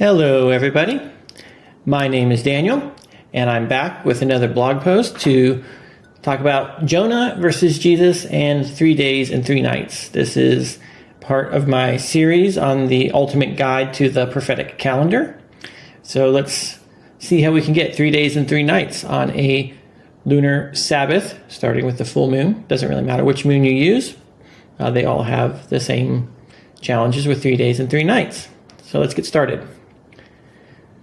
Hello everybody, my name is Daniel and I'm back with another blog post to talk about Jonah versus Jesus and 3 days and 3 nights. This is part of my series on the ultimate guide to the prophetic calendar. So let's see how we can get 3 days and 3 nights on a lunar Sabbath, starting with the full moon. Doesn't really matter which moon you use. They all have the same challenges with 3 days and 3 nights. So let's get started.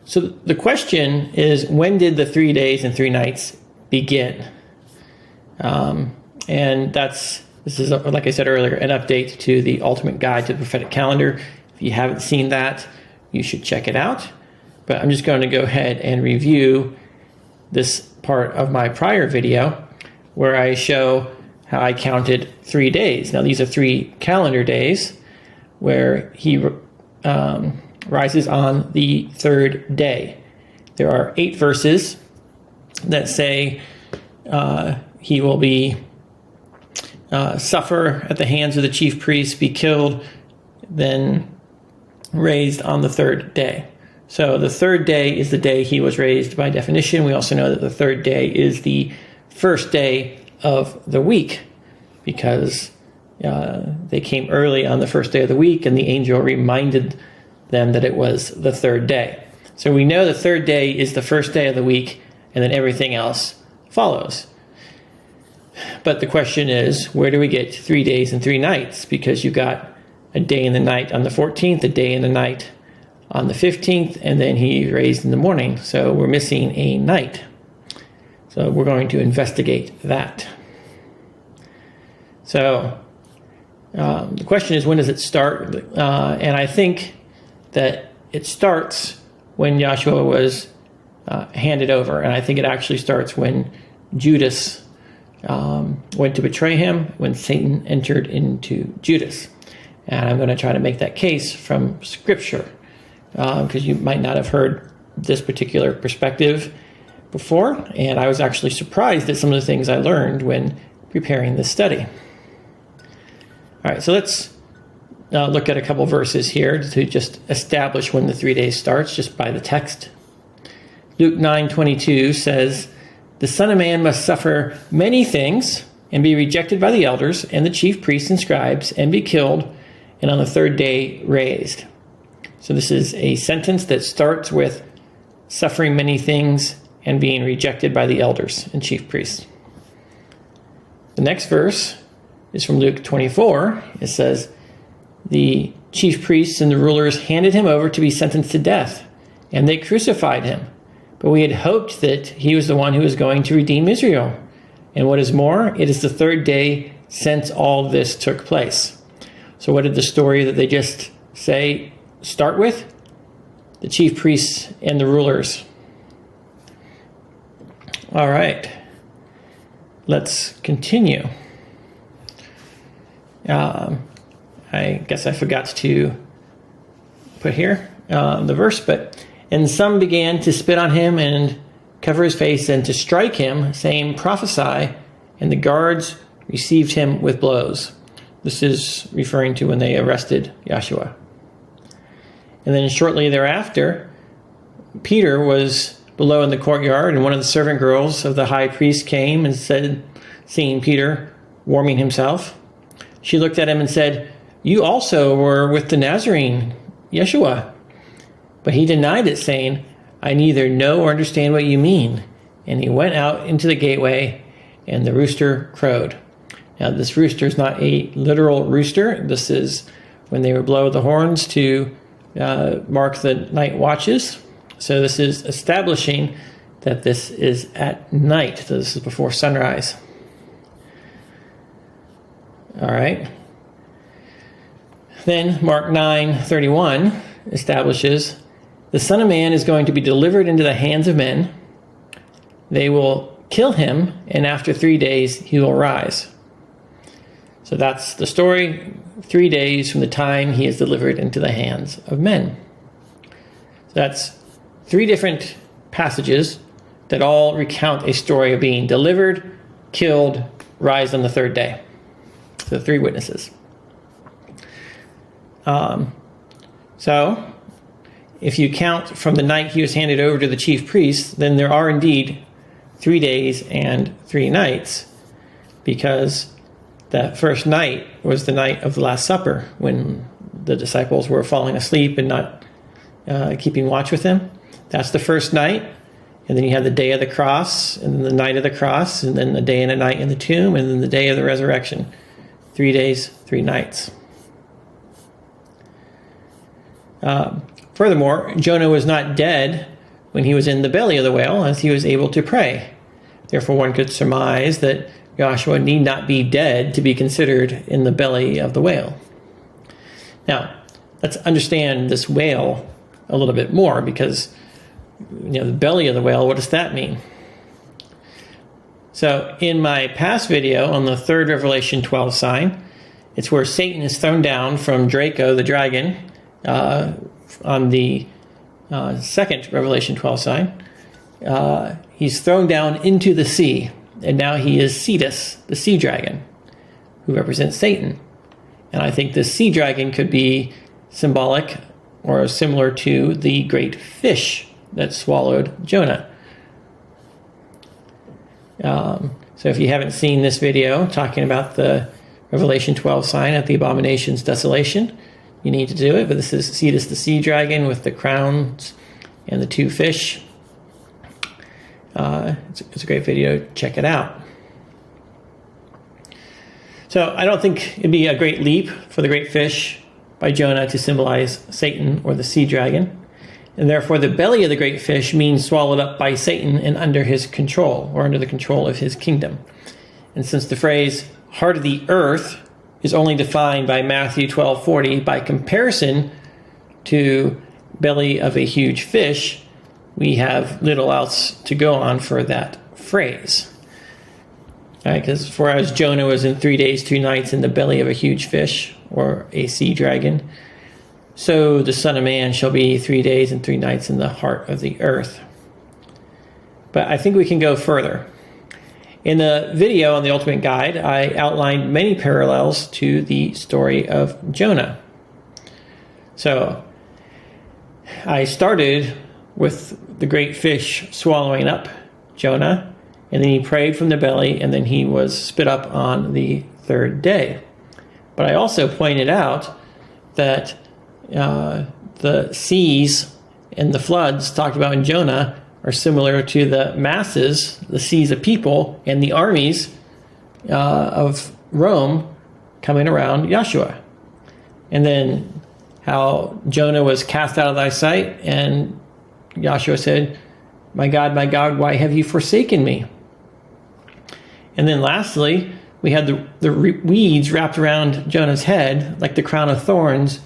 So the question is, when did the 3 days and 3 nights begin? And this is, like I said earlier, an update to the ultimate guide to the prophetic calendar. If you haven't seen that, you should check it out. But I'm just going to go ahead and review this part of my prior video where I show how I counted 3 days. Now these are 3 calendar days where he rises on the 3rd day. There are 8 verses that say he will be suffer at the hands of the chief priests, be killed, then raised on the 3rd day. So the 3rd day is the day he was raised by definition. We also know that the 3rd day is the first day of the week because they came early on the first day of the week and the angel reminded them that it was the 3rd day. So we know the 3rd day is the first day of the week and then everything else follows. But the question is, where do we get 3 days and 3 nights? Because you've got a day and the night on the 14th, a day and the night on the 15th, and then he raised in the morning. So we're missing a night. So we're going to investigate that. So the question is, when does it start? And I think that it starts when Joshua was handed over. And I think it actually starts when Judas went to betray him, when Satan entered into Judas. And I'm going to try to make that case from Scripture, because you might not have heard this particular perspective before. And I was actually surprised at some of the things I learned when preparing this study. All right, so let's look at a couple verses here to just establish when the 3 days starts, just by the text. Luke 9:22 says, "The Son of Man must suffer many things and be rejected by the elders and the chief priests and scribes and be killed, and on the 3rd day raised." So this is a sentence that starts with suffering many things and being rejected by the elders and chief priests. The next verse is from Luke 24. It says, "The chief priests and the rulers handed him over to be sentenced to death, and they crucified him. But we had hoped that he was the one who was going to redeem Israel. And what is more, it is the 3rd day since all this took place." So what did the story that they just say start with? The chief priests and the rulers. All right, let's continue. I guess I forgot to put here the verse, but "And some began to spit on him and cover his face and to strike him, saying, 'Prophesy,' and the guards received him with blows." This is referring to when they arrested Joshua. And then shortly thereafter, Peter was below in the courtyard, and one of the servant girls of the high priest came and said, seeing Peter warming himself, she looked at him and said, "You also were with the Nazarene, Yeshua." But he denied it, saying, "I neither know or understand what you mean." And he went out into the gateway, and the rooster crowed. Now, this rooster is not a literal rooster. This is when they would blow the horns to mark the night watches. So this is establishing that this is at night. So this is before sunrise. All right. Then Mark 9:31 establishes, "The Son of Man is going to be delivered into the hands of men. They will kill him, and after 3 days he will rise." So that's the story, 3 days from the time he is delivered into the hands of men. So that's 3 different passages that all recount a story of being delivered, killed, rise on the 3rd day. So 3 witnesses. So if you count from the night he was handed over to the chief priests, then there are indeed 3 days and 3 nights, because that first night was the night of the Last Supper, when the disciples were falling asleep and not keeping watch with him. That's the first night. And then you have the day of the cross, and then the night of the cross, and then the day and a night in the tomb, and then the day of the resurrection. 3 days, 3 nights. Furthermore, Jonah was not dead when he was in the belly of the whale, as he was able to pray. Therefore, one could surmise that Joshua need not be dead to be considered in the belly of the whale. Now, let's understand this whale a little bit more, because the belly of the whale, what does that mean? So in my past video on the third Revelation 12 sign, it's where Satan is thrown down from Draco, the dragon, on the second Revelation 12 sign. He's thrown down into the sea, and now he is Cetus, the sea dragon, who represents Satan. And I think this sea dragon could be symbolic or similar to the great fish that swallowed Jonah. So if you haven't seen this video talking about the Revelation 12 sign at the abomination's desolation, you need to do it. But this is Cetus the sea dragon with the crowns and the 2 fish. It's a great video. Check it out. So I don't think it'd be a great leap for the great fish by Jonah to symbolize Satan or the sea dragon. And therefore the belly of the great fish means swallowed up by Satan and under his control, or under the control of his kingdom. And since the phrase heart of the earth is only defined by Matthew 12:40 by comparison to belly of a huge fish, we have little else to go on for that phrase. Because for as Jonah was in 3 days, 2 nights in the belly of a huge fish, or a sea dragon, so the Son of Man shall be 3 days and 3 nights in the heart of the earth. But I think we can go further. In the video on the Ultimate Guide, I outlined many parallels to the story of Jonah. So I started with the great fish swallowing up Jonah, and then he prayed from the belly, and then he was spit up on the 3rd day. But I also pointed out that the seas and the floods talked about in Jonah are similar to the masses, the seas of people, and the armies of Rome coming around Joshua. And then how Jonah was cast out of thy sight, and Joshua said, my God, why have you forsaken me? And then lastly, we had the weeds wrapped around Jonah's head, like the crown of thorns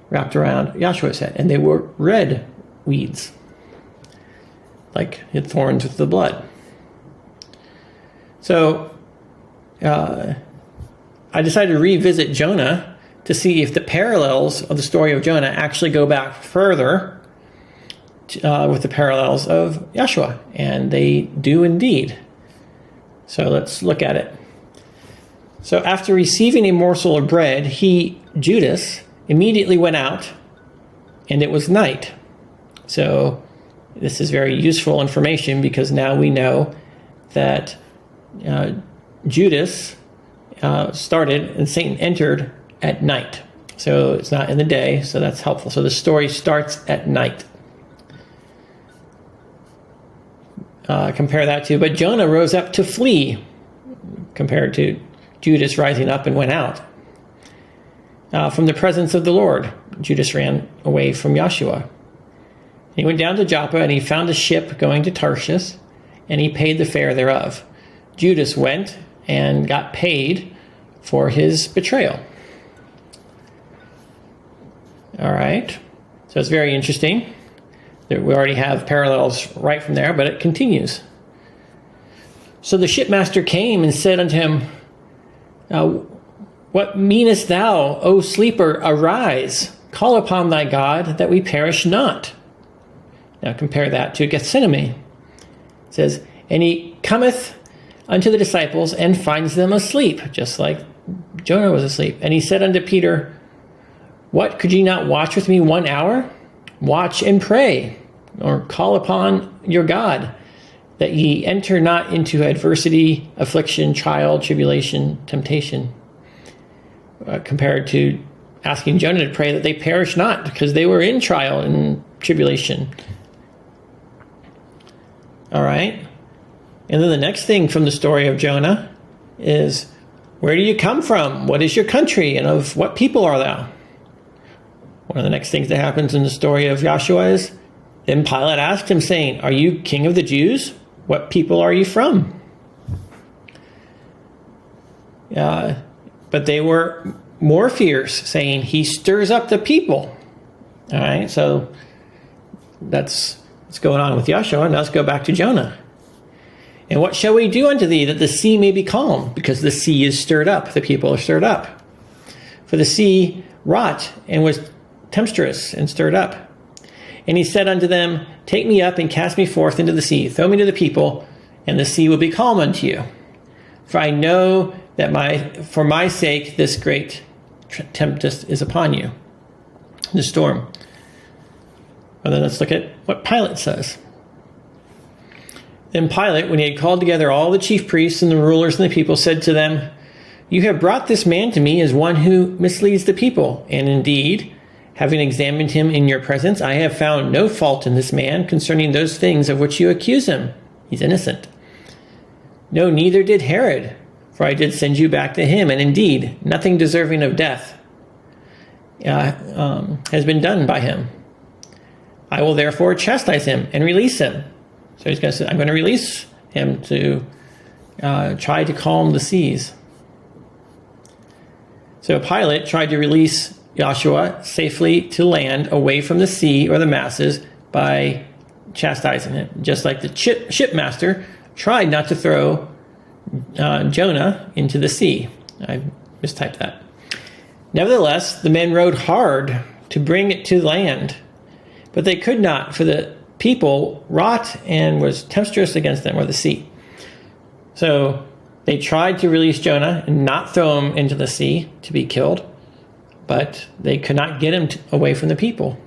wrapped around Joshua's head. And they were red weeds, like it thorns with the blood. So I decided to revisit Jonah to see if the parallels of the story of Jonah actually go back further with the parallels of Joshua. And they do indeed. So let's look at it. So after receiving a morsel of bread, he, Judas, immediately went out, and it was night. So this is very useful information, because now we know that Judas started and Satan entered at night. So it's not in the day, so that's helpful. So the story starts at night. Compare that to, but Jonah rose up to flee, compared to Judas rising up and went out. From the presence of the Lord, Judas ran away from Joshua. He went down to Joppa, and he found a ship going to Tarshish, and he paid the fare thereof. Judas went and got paid for his betrayal. All right, so it's very interesting. We already have parallels right from there, but it continues. So the shipmaster came and said unto him, what meanest thou, O sleeper? Arise, call upon thy God, that we perish not. Now compare that to Gethsemane. It says, and he cometh unto the disciples and finds them asleep, just like Jonah was asleep. And he said unto Peter, what, could ye not watch with me 1 hour? watch and pray, or call upon your God, that ye enter not into adversity, affliction, trial, tribulation, temptation. Compared to asking Jonah to pray that they perish not, because they were in trial and tribulation. All right. And then the next thing from the story of Jonah is, where do you come from? What is your country? And of what people are thou? One of the next things that happens in the story of Joshua is, then Pilate asked him, saying, are you king of the Jews? What people are you from? But they were more fierce, saying, he stirs up the people. All right, so that's what's going on with Joshua. Now let's go back to Jonah. And what shall we do unto thee, that the sea may be calm? Because the sea is stirred up, the people are stirred up. For the sea wrought and was tempestuous and stirred up. And he said unto them, take me up and cast me forth into the sea, throw me to the people, and the sea will be calm unto you. For I know that for my sake this great tempest is upon you, the storm. And then let's look at what Pilate says. Then Pilate, when he had called together all the chief priests and the rulers and the people, said to them, you have brought this man to me as one who misleads the people. And indeed, having examined him in your presence, I have found no fault in this man concerning those things of which you accuse him. He's innocent. No, neither did Herod, for I did send you back to him. And indeed, nothing deserving of death has been done by him. I will therefore chastise him and release him. So he's going to say, I'm going to release him to try to calm the seas. So Pilate tried to release Joshua safely to land away from the sea or the masses by chastising him, just like the shipmaster tried not to throw Jonah into the sea. I mistyped that. Nevertheless, the men rowed hard to bring it to land, but they could not, for the people wrought and was tempestuous against them, or the sea. So they tried to release Jonah and not throw him into the sea to be killed, but they could not get him away from the people.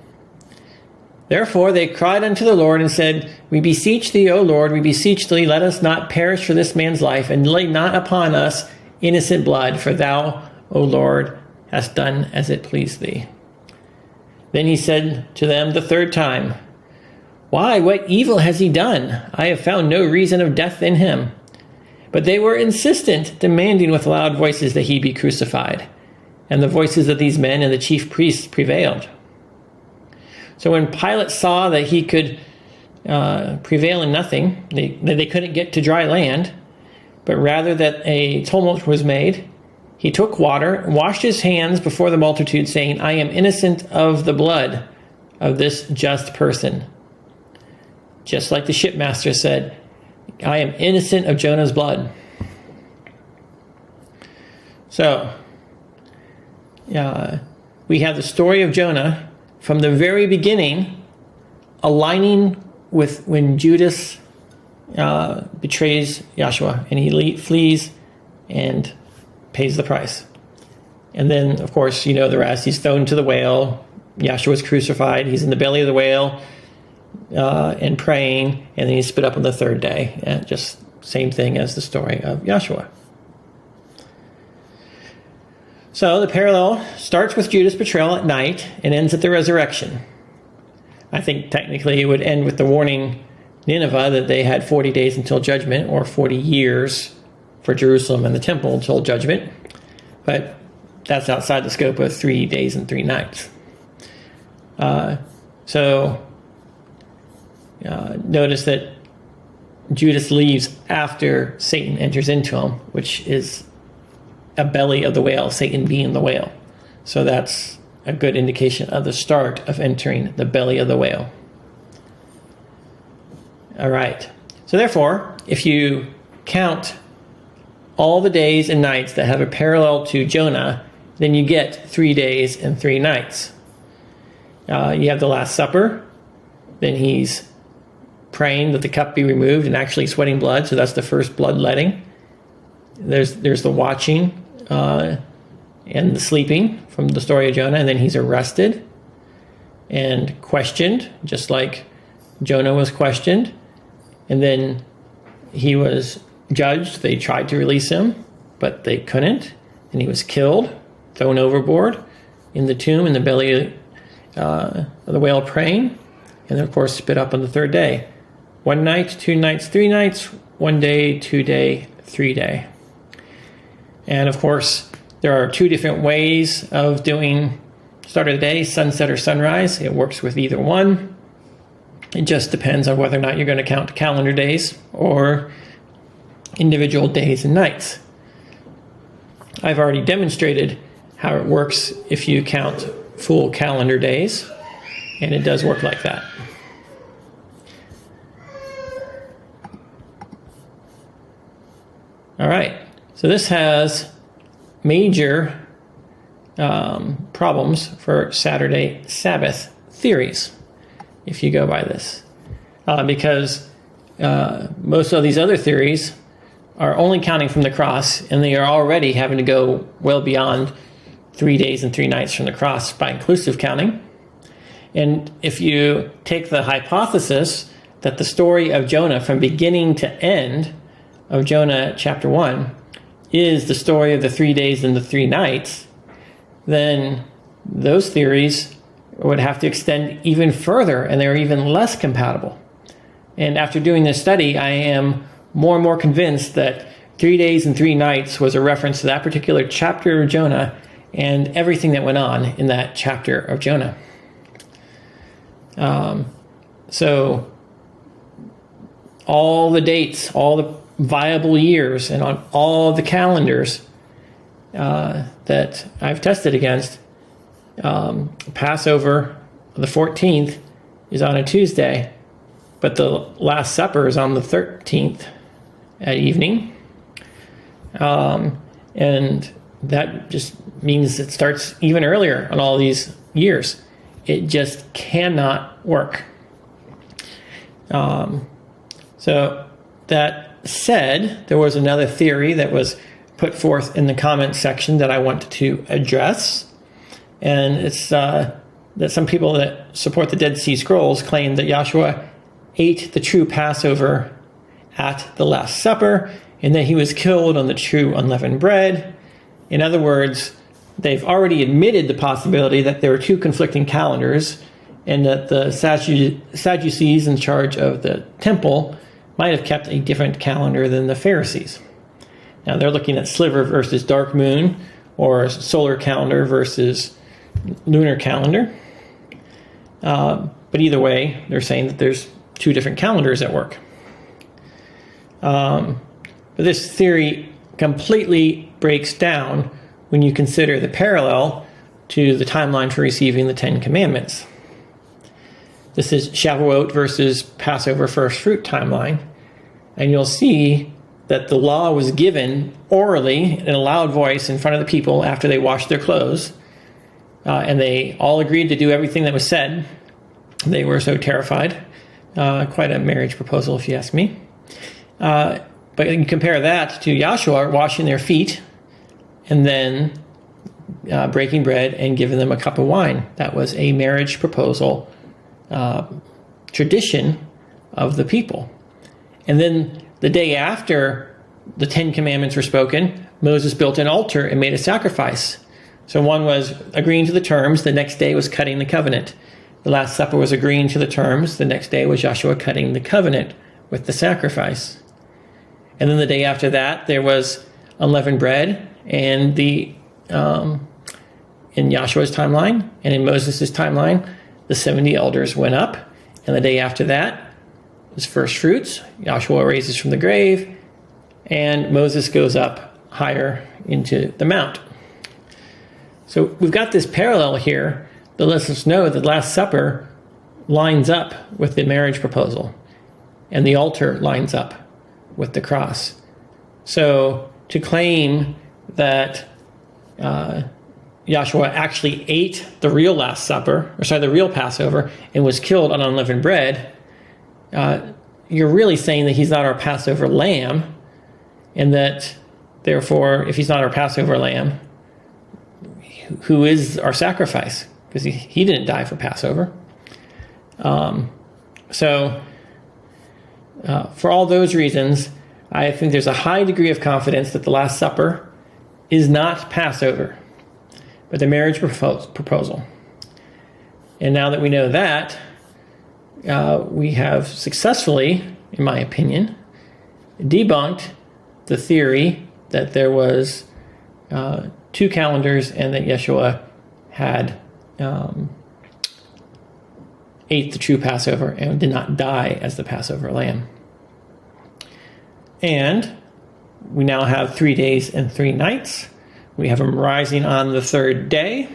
Therefore they cried unto the Lord and said, we beseech thee, O Lord, we beseech thee, let us not perish for this man's life, and lay not upon us innocent blood, for thou, O Lord, hast done as it pleased thee. Then he said to them the third time, why, what evil has he done? I have found no reason of death in him. But they were insistent, demanding with loud voices that he be crucified. And the voices of these men and the chief priests prevailed. So when Pilate saw that he could prevail in nothing, they couldn't get to dry land, but rather that a tumult was made, he took water, washed his hands before the multitude, saying, I am innocent of the blood of this just person. Just like the shipmaster said, I am innocent of Jonah's blood. So, we have the story of Jonah from the very beginning, aligning with when Judas betrays Joshua, and he flees and pays the price. And then, of course, you know the rest. He's thrown to the whale. Joshua is crucified. He's in the belly of the whale and praying, and then he's spit up on the third day. And just same thing as the story of Joshua. So the parallel starts with Judas' betrayal at night and ends at the resurrection. I think technically it would end with the warning Nineveh that they had 40 days until judgment, or 40 years for Jerusalem and the temple until judgment. But that's outside the scope of 3 days and 3 nights. Notice that Judas leaves after Satan enters into him, which is a belly of the whale, Satan being the whale. So that's a good indication of the start of entering the belly of the whale. All right. So therefore, if you count all the days and nights that have a parallel to Jonah, then you get 3 days and 3 nights. You have the Last Supper. Then he's praying that the cup be removed and actually sweating blood. So that's the first bloodletting. There's the watching and the sleeping from the story of Jonah. And then he's arrested. and questioned, just like Jonah was questioned. And then he was judged. They tried to release him, but they couldn't. And he was killed, thrown overboard in the tomb in the belly of the whale praying. And then, of course, spit up on the third day. 1 night, 2 nights, 3 nights, 1 day, 2 day, 3 day. And of course, there are 2 different ways of doing start of the day, sunset or sunrise. It works with either one. It just depends on whether or not you're going to count calendar days or individual days and nights. I've already demonstrated how it works if you count full calendar days, and it does work like that. All right, so this has major problems for Saturday Sabbath theories, if you go by this, because most of these other theories are only counting from the cross, and they are already having to go well beyond 3 days and 3 nights from the cross by inclusive counting. And if you take the hypothesis that the story of Jonah from beginning to end of Jonah chapter 1 is the story of the 3 days and the 3 nights, then those theories would have to extend even further, and they're even less compatible. And after doing this study, I am more and more convinced that 3 days and 3 nights was a reference to that particular chapter of Jonah and everything that went on in that chapter of Jonah. So all the dates, all the viable years, and on all the calendars that I've tested against, Passover, the 14th, is on a Tuesday, but the Last Supper is on the 13th at evening. And that just means it starts even earlier on all these years. It just cannot work. So that said, there was another theory that was put forth in the comment section that I wanted to address. And it's that some people that support the Dead Sea Scrolls claim that Joshua ate the true Passover at the Last Supper, and that he was killed on the true unleavened bread. In other words, they've already admitted the possibility that there were 2 conflicting calendars, and that the Sadducees in charge of the temple might have kept a different calendar than the Pharisees. Now they're looking at sliver versus dark moon, or solar calendar versus lunar calendar. But either way, they're saying that there's 2 different calendars at work. But this theory completely breaks down when you consider the parallel to the timeline for receiving the 10 Commandments. This is Shavuot versus Passover first fruit timeline. And you'll see that the law was given orally in a loud voice in front of the people after they washed their clothes. And they all agreed to do everything that was said. They were so terrified. Quite a marriage proposal, if you ask me. But you compare that to Joshua washing their feet and then breaking bread and giving them a cup of wine. That was a marriage proposal tradition of the people. And then the day after the 10 Commandments were spoken, Moses built an altar and made a sacrifice. So one was agreeing to the terms, the next day was cutting the covenant. The Last Supper was agreeing to the terms, the next day was Joshua cutting the covenant with the sacrifice. And then the day after that, there was unleavened bread, and in Joshua's timeline and in Moses' timeline, the 70 elders went up, and the day after that was first fruits. Joshua raises from the grave, and Moses goes up higher into the mount. So we've got this parallel here that lets us know that the Last Supper lines up with the marriage proposal, and the altar lines up with the cross. So to claim that Joshua actually ate the real Last Supper, the real Passover, and was killed on unleavened bread, you're really saying that he's not our Passover lamb, and that therefore, if he's not our Passover lamb, who is our sacrifice? because he didn't die for Passover. So for all those reasons, I think there's a high degree of confidence that the Last Supper is not Passover, but the marriage proposal. And now that we know that, we have successfully, in my opinion, debunked the theory that there was 2 calendars and that Yeshua had ate the true Passover and did not die as the Passover lamb. And we now have 3 days and 3 nights. We have him rising on the 3rd day,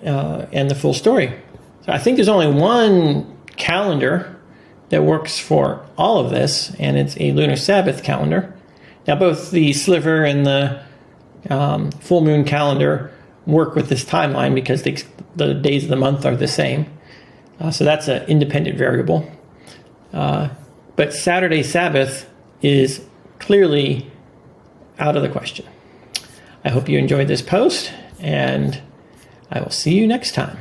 and the full story. So I think there's only one calendar that works for all of this, and it's a Lunar Sabbath calendar. Now, both the sliver and the full moon calendar work with this timeline because the days of the month are the same. So that's an independent variable. But Saturday Sabbath is clearly out of the question. I hope you enjoyed this post, and I will see you next time.